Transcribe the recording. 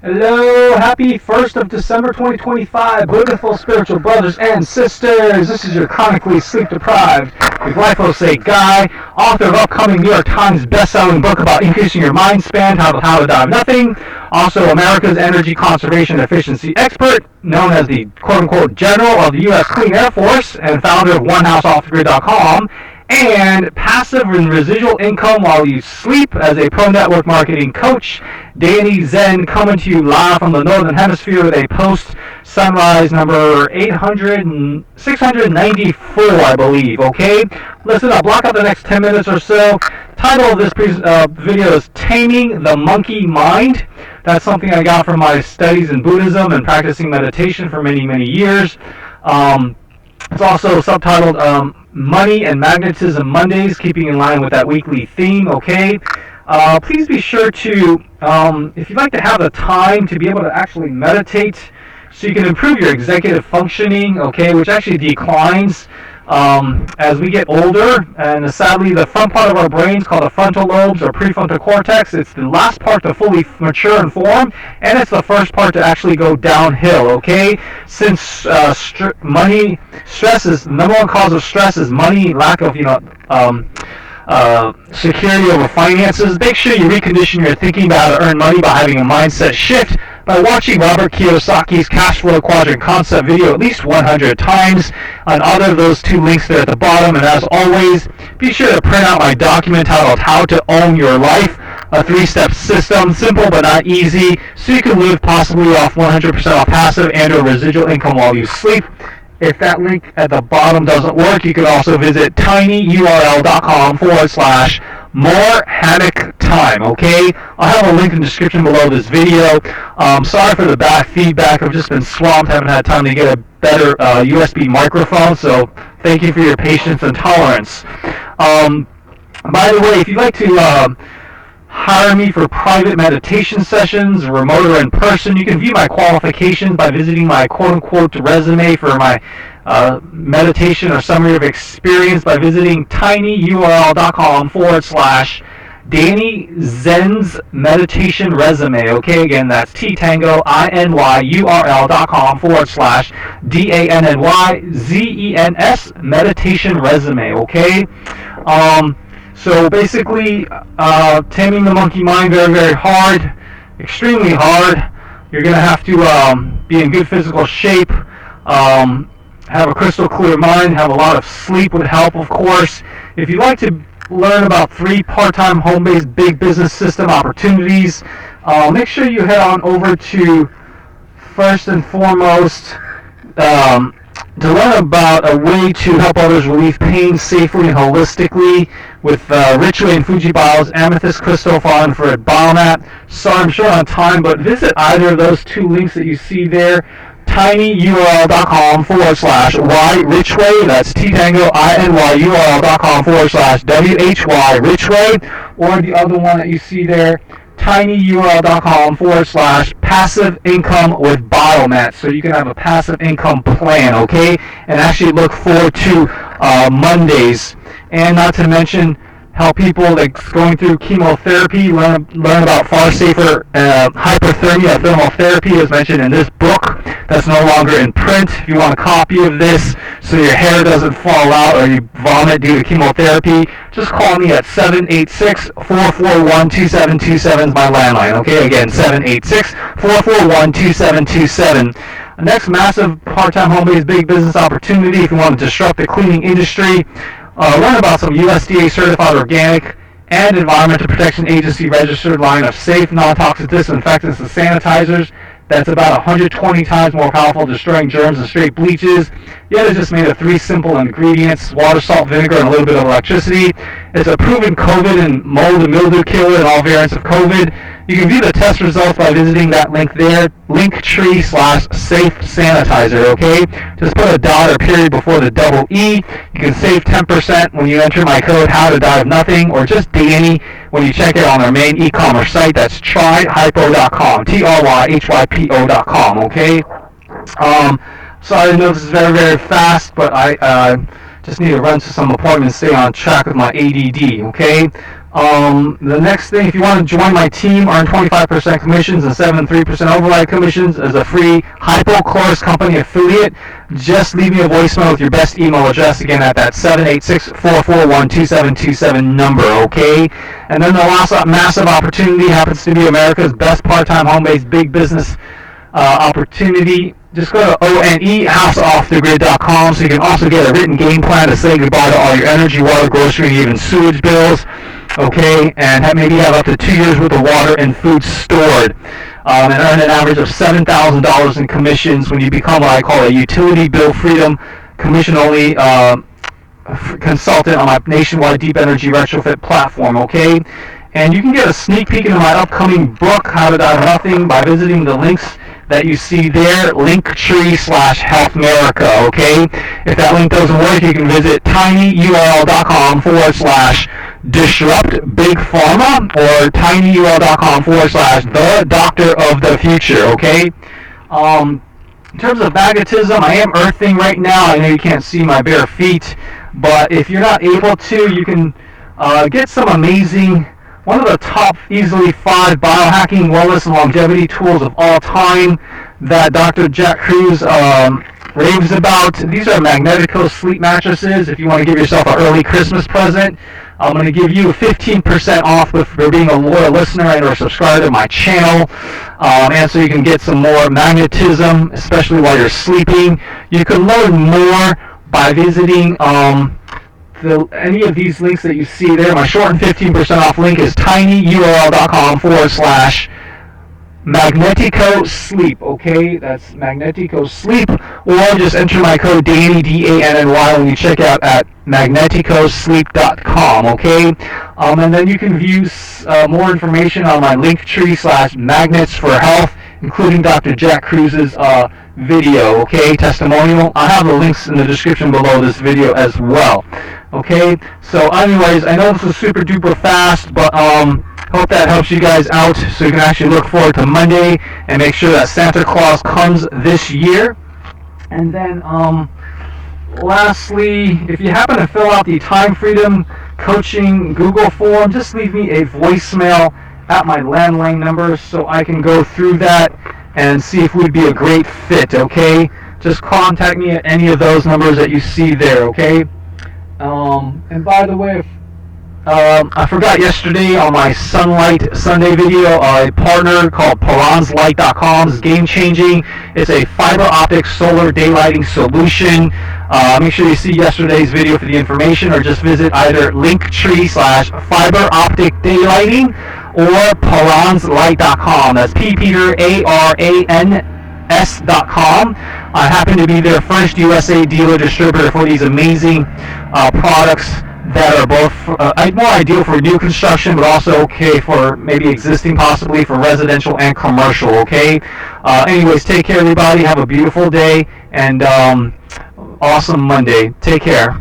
Hello, happy 1st of December 2025, beautiful spiritual brothers and sisters. This is your chronically sleep-deprived, glyphosate guy, author of upcoming New York Times best-selling book about increasing your mind span, How to Die of Nothing. Also, America's energy conservation efficiency expert, known as the quote-unquote general of the U.S. Clean Air Force, and founder of OneHouseOffTheGrid.com. And passive and residual income while you sleep as a pro network marketing coach, Danny Zen, coming to you live from the Northern Hemisphere with a post-sunrise number 694, I believe, okay? Listen up, block out the next 10 minutes or so. Title of this video is Taming the Monkey Mind. That's something I got from my studies in Buddhism and practicing meditation for many, many years. It's also subtitled Money and Magnetism Mondays, keeping in line with that weekly theme, okay? Please be sure to, if you'd like to have the time to be able to actually meditate so you can improve your executive functioning, okay, which actually declines as we get older, and sadly the front part of our brains called the frontal lobes or prefrontal cortex, it's the last part to fully mature and form, and it's the first part to actually go downhill, okay? Since stress is, the number one cause of stress is money, lack of, security over finances. Make sure you recondition your thinking about how to earn money by having a mindset shift by watching Robert Kiyosaki's Cash Flow Quadrant Concept video at least 100 times on either of those two links there at the bottom. And as always, be sure to print out my document titled How to Own Your Life, a 3-step system, simple but not easy, so you can live possibly off 100% off passive and or residual income while you sleep. If that link at the bottom doesn't work, you can also visit tinyurl.com/more hammock time, okay? I'll have a link in the description below this video. Sorry for the bad feedback. I've just been swamped, haven't had time to get a better USB microphone, so thank you for your patience and tolerance. By the way, if you'd like to hire me for private meditation sessions, remote or in person, you can view my qualifications by visiting my quote-unquote resume for my meditation or summary of experience by visiting tinyurl.com/Danny Zen's meditation resume. Okay, again, that's tinyurl.com/DANNYZENS meditation resume. Okay. So basically, taming the monkey mind, very, very hard, extremely hard. You're going to have to be in good physical shape, have a crystal clear mind, have a lot of sleep would help, of course. If you'd like to learn about 3 part-time home-based big business system opportunities, make sure you head on over to, first and foremost, to learn about a way to help others relieve pain safely and holistically with Richway and Fujibio's Amethyst Crystal falling for at Biomat. Sorry, I'm short on time, but visit either of those two links that you see there, tinyurl.com/Y-Richway, that's tinyurl.com/WHY Richway, or the other one that you see there, tinyurl.com/passive income with Biomat, so you can have a passive income plan, okay, and actually look forward to Mondays. And not to mention how people that's going through chemotherapy learn about far safer hyperthermia thermal therapy, as mentioned in this book that's no longer in print. If you want a copy of this so your hair doesn't fall out or you vomit due to chemotherapy, just call me at 786-441-2727 is my landline. Okay, again, 786-441-2727. The next massive part-time home-based big business opportunity, if you want to disrupt the cleaning industry, learn about some USDA certified organic and Environmental Protection Agency registered line of safe, non-toxic disinfectants and sanitizers that's about 120 times more powerful, destroying germs than straight bleaches. Yet it's just made of 3 simple ingredients: water, salt, vinegar, and a little bit of electricity. It's a proven COVID and mold and mildew killer in all variants of COVID. You can view the test results by visiting that link there, linktree/safe sanitizer, okay? Just put a dot or period before the double E. You can save 10% when you enter my code HowToDieOfNothing, or just Danny when you check it on our main e-commerce site. That's tryhypo.com, tryhypo.com, okay? Sorry, I know this is very, very fast, but I just need to run to some appointments, stay on track with my ADD, okay? The next thing, if you want to join my team, earn 25% commissions and 7.3% override commissions as a free HypoChlorous Company affiliate, just leave me a voicemail with your best email address, again, at that 786-441-2727 number, okay? And then the last massive opportunity happens to be America's best part-time home-based big business opportunity. Just go to ONEHouseOffTheGrid.com so you can also get a written game plan to say goodbye to all your energy, water, grocery, and even sewage bills, okay? And maybe have up to 2 years worth of water and food stored. And earn an average of $7,000 in commissions when you become what I call a utility bill freedom commission-only consultant on my nationwide deep energy retrofit platform, okay? And you can get a sneak peek into my upcoming book, How to Die of Nothing, by visiting the links that you see there, linktree/HealthAmerica, okay? If that link doesn't work, you can visit tinyurl.com/disruptbigpharma or tinyurl.com/thedoctorofthefuture, okay? In terms of magnetism, I am earthing right now. I know you can't see my bare feet, but if you're not able to, you can get some amazing, one of the top easily 5 biohacking, wellness, and longevity tools of all time that Dr. Jack Kruse raves about. These are Magnetico sleep mattresses. If you want to give yourself an early Christmas present, I'm going to give you 15% off for being a loyal listener and or subscriber to my channel. And so you can get some more magnetism, especially while you're sleeping. You can learn more by visiting any of these links that you see there. My short and 15% off link is tinyurl.com/Magnetico Sleep, okay? That's Magnetico Sleep, or just enter my code DANNY, DANNY, when you check out at magneticosleep.com, okay? And then you can view more information on my Linktree/Magnets for Health, including Dr. Jack Kruse's video, okay, testimonial. I have the links in the description below this video as well, okay? So anyways, I know this was super duper fast, but hope that helps you guys out so you can actually look forward to Monday and make sure that Santa Claus comes this year. And then lastly, if you happen to fill out the Time Freedom Coaching Google form, just leave me a voicemail at my landline number so I can go through that and see if we'd be a great fit, okay? Just contact me at any of those numbers that you see there, okay? And by the way, I forgot yesterday on my Sunlight Sunday video, a partner called PUREST is game-changing. It's a fiber optic solar daylighting solution. Make sure you see yesterday's video for the information, or just visit either Linktree/fiber optic daylighting or PUREST.com. That's PETERARANS.com. I happen to be their first USA dealer distributor for these amazing products that are both more ideal for new construction, but also okay for maybe existing, possibly for residential and commercial, okay? Anyways, take care, everybody. Have a beautiful day and awesome Monday. Take care.